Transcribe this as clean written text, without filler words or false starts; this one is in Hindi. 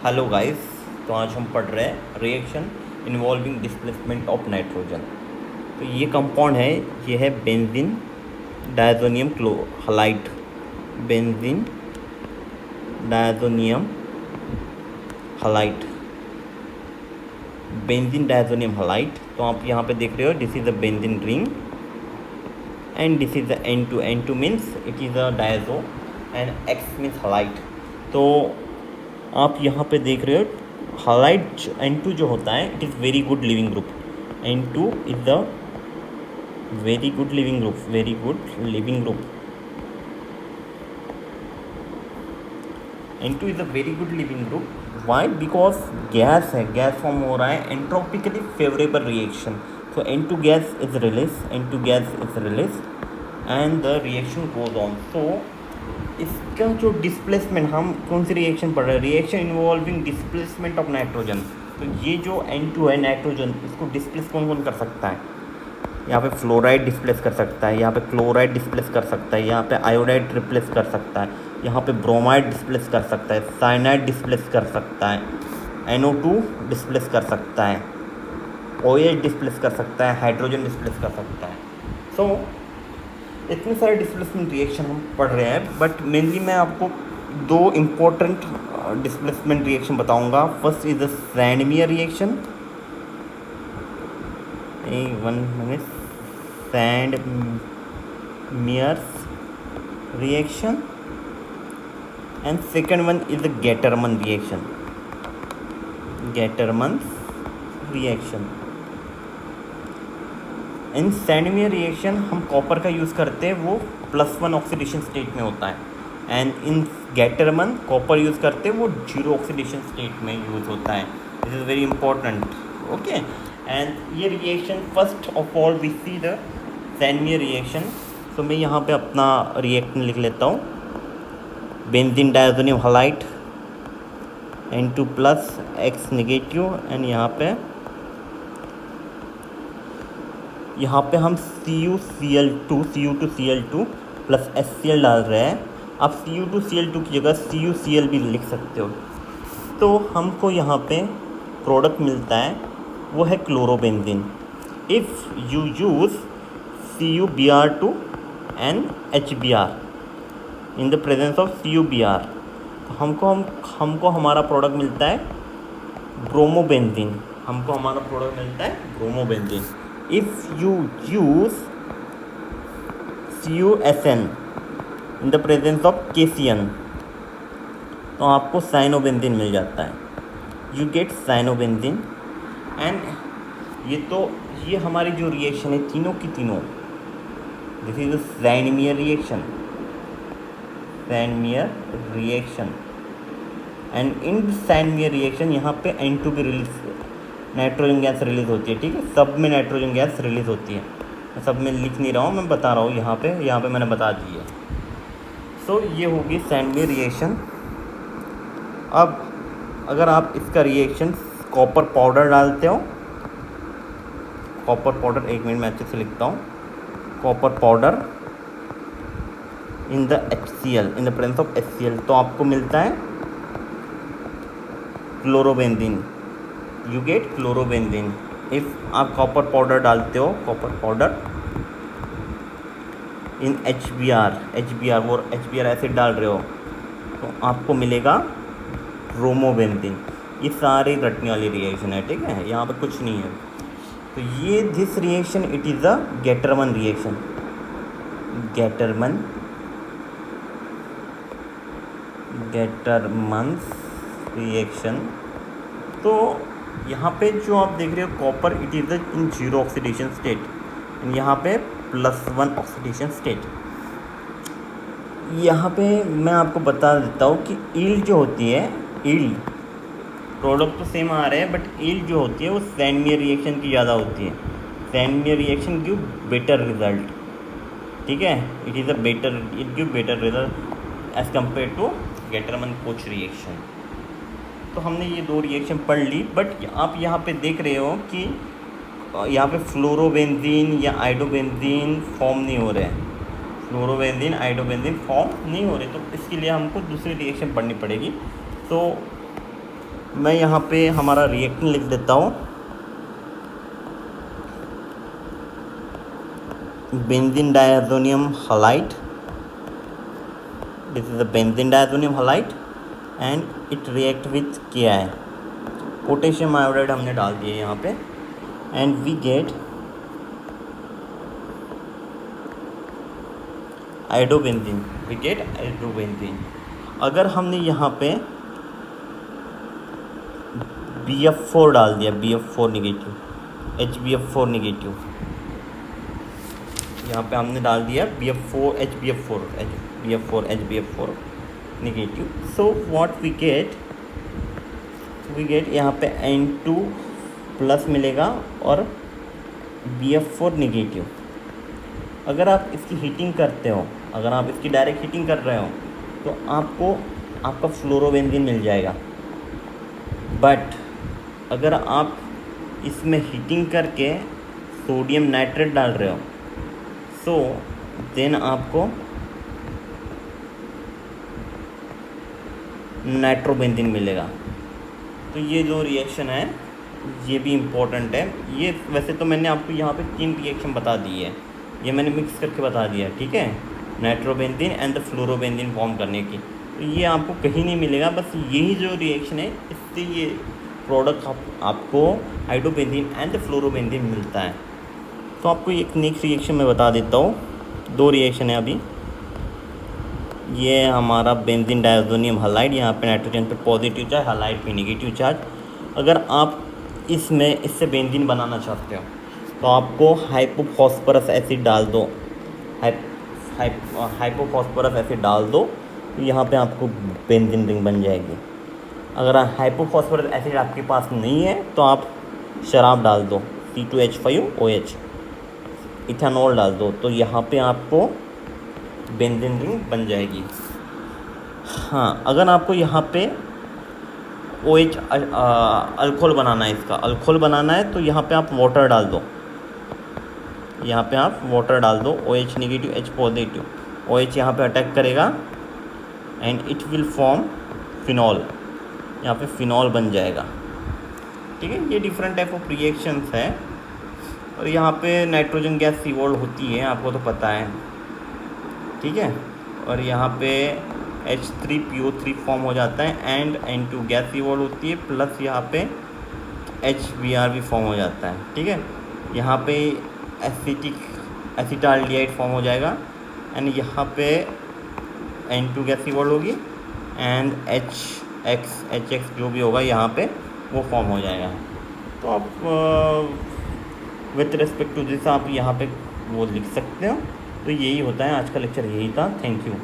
Hello guys. तो आज हम पढ़ रहे हैं reaction involving displacement of nitrogen. तो ये कंपाउंड है, ये है benzene diazonium halide. Benzene diazonium halide, benzene diazonium halide. तो आप यहाँ पे देख रहे हो, this is a benzene ring and this is the N2 means it is a diazo and X means halide. तो आप यहाँ पे देख रहे हो हालाइट N2 जो होता है, it is very good leaving group. N2 is the very good leaving group, very good leaving group. N2 is a very good leaving group. Why? Because gas है, गैस फॉर्म हो रहा है, entropically favourable reaction. So N2 gas is release, N2 gas is release and the reaction goes on. So इसका जो डिस्प्लेसमेंट, हम कौन सी रिएक्शन पढ़ रहे हैं? Reaction involving displacement of nitrogen. तो ये जो N2 है नाइट्रोजन, इसको डिस्प्लेस कौन कौन कर सकता है? यहाँ पे फ्लोराइड डिस्प्लेस कर सकता है, यहाँ पे क्लोराइड डिस्प्लेस कर सकता है, यहाँ पे आयोडाइड रिप्लेस कर सकता है, यहाँ पे ब्रोमाइड डिस्प्लेस कर सकता है, साइनाइड डिस्प्लेस कर सकता है, NO2 डिस्प्लेस कर सकता है, OH डिस्प्लेस कर सकता है, हाइड्रोजन डिस्प्लेस कर सकता है। सो इतने सारे डिस्प्लेसमेंट रिएक्शन हम पढ़ रहे हैं, बट मेनली मैं आपको दो इम्पोर्टेंट डिस्प्लेसमेंट रिएक्शन बताऊंगा। First is the Sandmeyer reaction, one minute, Sandmeyer reaction and second one is the Gattermann reaction, Gattermann reaction. In Sandmeyer reaction हम कॉपर का यूज़ करते हैं, वो +1 ऑक्सीडेशन स्टेट में होता है। And in Gattermann copper use करते हैं, वो 0 ऑक्सीडेशन स्टेट में यूज़ होता है। This is very important. Okay, and ये reaction first of all we see the Sandmeyer reaction. तो मैं यहाँ पे अपना रिएक्शन लिख लेता हूँ। Benzene diazonium halide N2+ X negative and यहाँ पे हम Cu2Cl2 प्लस HCl डाल रहे हैं। आप Cu2Cl2 की जगह CuCl भी लिख सकते हो। तो हमको यहाँ पे प्रोडक्ट मिलता है, वो है chlorobenzene. If you use CuBr2 and HBr in the presence of CuBr, तो हमको हमारा प्रोडक्ट मिलता है ब्रोमोबेंजीन। हमको हमारा प्रोडक्ट मिलता है bromobenzene. If you use CuSN in the presence of KCN, तो आपको साइनोबेंजीन मिल जाता है। You get साइनोबेंजीन एंड ये हमारी जो रिएक्शन है, तीनों की तीनों, this is Sandmeyer reaction, Sandmeyer reaction. And in Sandmeyer reaction यहाँ पे N2 भी रिलीज, नाइट्रोजन गैस रिलीज़ होती है। ठीक है, सब में नाइट्रोजन गैस रिलीज़ होती है। मैं सब में लिख नहीं रहा हूँ, मैं बता रहा हूँ यहाँ पे मैंने बता दी है। सो ये होगी सैंडमियर रिएक्शन। अब अगर आप इसका रिएक्शन कॉपर पाउडर डालते हो, कॉपर पाउडर, एक मिनट मैं अच्छे से लिखता हूँ, copper powder in the HCl, in the presence of HCl, तो आपको मिलता है chlorobenzene. You get chlorobenzene. If आप कॉपर पाउडर डालते हो, कॉपर पाउडर इन HBr वो HBr एसिड डाल रहे हो, तो आपको मिलेगा ब्रोमोबेंजीन। ये सारी रटने वाली रिएक्शन है, ठीक है, यहाँ पे कुछ नहीं है। तो ये this reaction it is a Gattermann reaction, Gattermann reaction. तो यहाँ पे जो आप देख रहे हो copper, it is in 0 oxidation state, यहाँ पे +1 ऑक्सीडेशन स्टेट। यहाँ पे मैं आपको बता देता हूँ कि ईल्ड जो होती है, ईल्ड, प्रोडक्ट तो सेम आ रहे हैं बट ईल्ड जो होती है वो सैंडमियर रिएक्शन की ज़्यादा होती है। Sandmeyer reaction give better result, ठीक है, it give better result as compare to Gattermann Koch reaction. तो हमने ये दो रिएक्शन पढ़ ली, बट आप यहाँ पे देख रहे हो कि यहाँ पे फ्लोरोबेंजीन या आइडोबेंजीन फॉर्म नहीं हो रहे हैं, फ्लोरोबेंजीन आइडोबेंजीन फॉर्म नहीं हो रहे। तो इसके लिए हमको दूसरी रिएक्शन पढ़नी पड़ेगी। तो मैं यहाँ पे हमारा रिएक्टेंट लिख देता हूँ, benzene diazonium halide. This is the benzene diazonium halide and it react with क्या है, पोटेशियम आयोडाइड हमने डाल दिया यहाँ पे, and we get iodobenzene, we get iodobenzene. अगर हमने यहाँ पे BF4 डाल दिया, BF4 निगेटिव, HBF4 निगेटिव, यहाँ पे हमने डाल दिया BF4 HBF4 negative. So what we get यहाँ पे N2 प्लस मिलेगा और BF4 निगेटिव। अगर आप इसकी हीटिंग करते हो, अगर आप इसकी डायरेक्ट हीटिंग कर रहे हो तो आपको आपका फ्लोरोबेंजीन मिल जाएगा। बट अगर आप इसमें हीटिंग करके सोडियम नाइट्रेट डाल रहे हो, सो देन आपको नाइट्रोबेंजीन मिलेगा। तो ये जो रिएक्शन है ये भी इम्पोर्टेंट है। ये वैसे तो मैंने आपको यहाँ पे 3 रिएक्शन बता दी है, ये मैंने मिक्स करके बता दिया, ठीक है, nitrobenzene and the fluorobenzene form करने की। तो ये आपको कहीं नहीं मिलेगा, बस यही जो रिएक्शन है इससे ये प्रोडक्ट आपको आइडोबेंजीन एंड द फ्लोरोबेंजीन मिलता है। तो आपको एक नेक्स्ट रिएक्शन मैं बता देता हूँ, 2 रिएक्शन है अभी। ये हमारा बेंजीन डायज़ोनियम हैलाइड, यहाँ पे नाइट्रोजन पे पॉजिटिव चार्ज, हैलाइड पे नेगेटिव चार्ज। अगर आप इससे बेंजीन बनाना चाहते हो तो आपको हाइपोफॉस्फरस एसिड डाल दो, हाइपोफॉस्फरस एसिड डाल दो, तो यहाँ पे आपको बेंजीन रिंग बन जाएगी। अगर हाइपोफॉस्फरस एसिड आपके पास नहीं है तो आप शराब डाल दो, C2H5OH, इथेनॉल डाल दो, तो यहाँ पे आपको बेंजीन रिंग बन जाएगी। हाँ, अगर आपको यहाँ पे OH अल्कोहल बनाना है, इसका अल्कोहल बनाना है, तो यहाँ पे आप वाटर डाल दो, यहाँ पे आप वाटर डाल दो, OH negative H positive, OH यहाँ पे अटैक करेगा and it will form phenol, यहाँ पे फिनॉल बन जाएगा। ठीक है, ये डिफरेंट टाइप ऑफ रिएक्शंस है। और यहाँ पे नाइट्रोजन गैस इवॉल्व होती है, आपको तो पता है, ठीक है। और यहाँ पे H3PO3 फॉर्म हो जाता है एंड N2 गैस इवॉल्व होती है, प्लस यहाँ पे HBr भी फॉर्म हो जाता है, ठीक है। यहाँ पे एसिटाल्डिहाइड फॉर्म हो जाएगा एंड यहाँ पे N2 गैस इवॉल्व होगी एंड HX जो भी होगा यहाँ पे वो फॉर्म हो जाएगा। तो आप विथ रिस्पेक्ट टू दिस आप यहाँ पे वो लिख सकते हो। तो यही होता है, आज का लेक्चर यही था। Thank you.